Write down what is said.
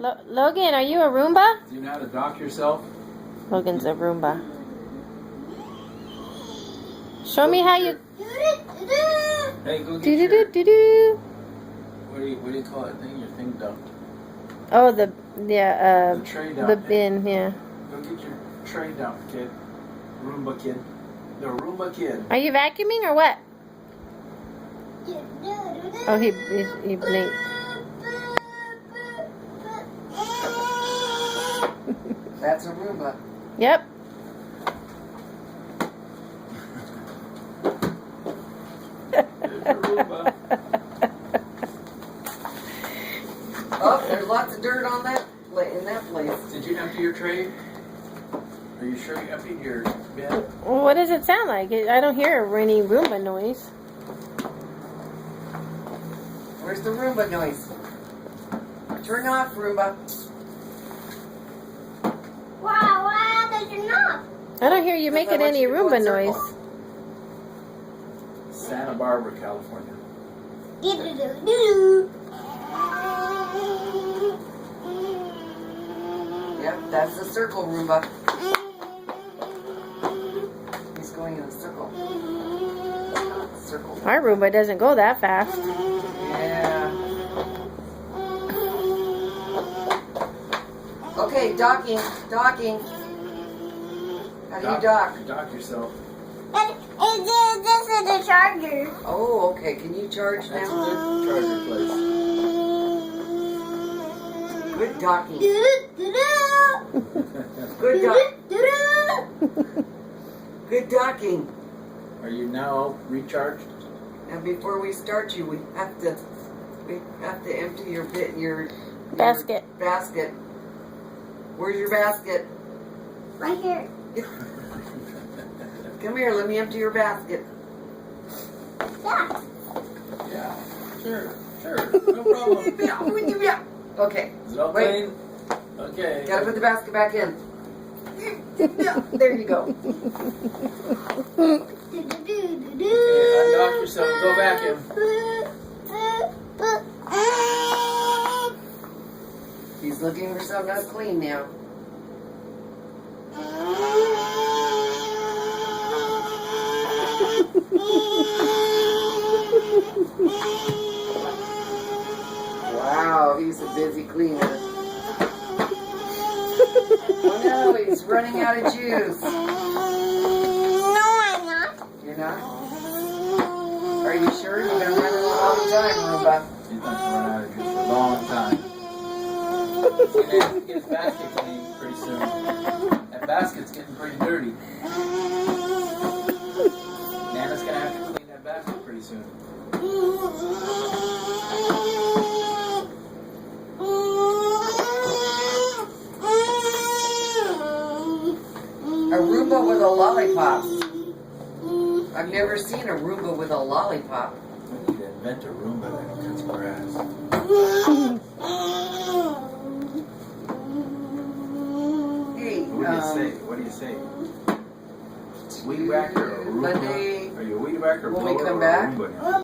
Logan, are you a Roomba? Do you know how to dock yourself? Logan's a Roomba. Show me how you... Hey, go get Do your... do do do. What do you call it thing? Your thing dumped. Oh, the tray dump. the bin, yeah. Go get your tray dump, kid. Roomba kid. The Roomba kid. Are you vacuuming or what? Oh, he blinked. That's a Roomba. Yep. There's your Roomba. Oh, there's lots of dirt on that in that place. Did you empty your tray? Are you sure you emptied your bin? Well, what does it sound like? I don't hear any Roomba noise. Where's the Roomba noise? Turn off, Roomba. Wow, there's enough. I don't hear you making any Roomba noise. Santa Barbara, California. Yep, that's the circle Roomba. He's going in a circle. Circle. Our Roomba doesn't go that fast. Yeah. Okay, docking. How do you dock? Dock yourself. This is the charger. Oh, okay. Can you charge That's a now? good charger place. Good docking. Good Good docking. Are you now recharged? And before we start you, we have to empty your Basket. basket. Where's your basket? Right here. Come here, let me empty your basket. Yeah. Yeah. Sure. No problem. Okay. Is it all Wait. clean? Okay. Gotta put the basket back in. There you go. Okay, undock yourself. Go vacuum. He's looking for something that's clean now. Wow, he's a busy cleaner. Oh no, he's running out of juice. No, I'm not. You're not? Are you sure? You're gonna run out all the time, Roomba. He's not going to run out of juice for a long time. He's going to have to get his basket clean pretty soon. That basket's getting pretty dirty. Nana's going to have to clean that basket pretty soon. A Roomba with a lollipop. I've never seen a Roomba with a lollipop. We need to invent a Roomba that cuts grass. Hey, What do you say? Weed whacker or a Roomba? Monday, Are you a weed whacker, when we blower, come or back, a Roomba now?